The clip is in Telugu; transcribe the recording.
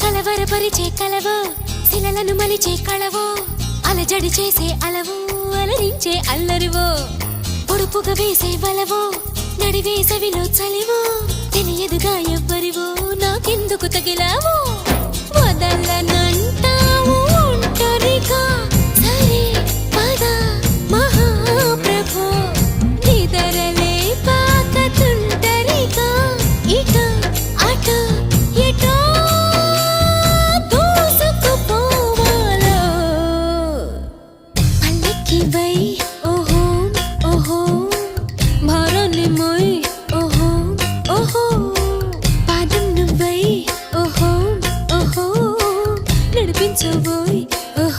కలవరపరిచే కలవో శిలలను మలిచే కళవో అలజడి చేసే అలవో అలరించే అల్లరివో పొడుపుగా వేసే బలవో నడివేసవిలో చలివో తెలియదుగా ఎవ్వరివో నాకెందుకు తగిలావో వదలనంటావు ఒంటరిగా సరే పద మహాప్రభో నిదరలే పాకతుంటరిగా ఇట అట ఎటో దూసుకుపోవాలో పల్లకివై ఓహో ఓహో భారాన్ని మోయ్ ఓహో ఓహో పాదం నువ్వై ఓహో ఓహో నడిపించబోయ్ ఓహో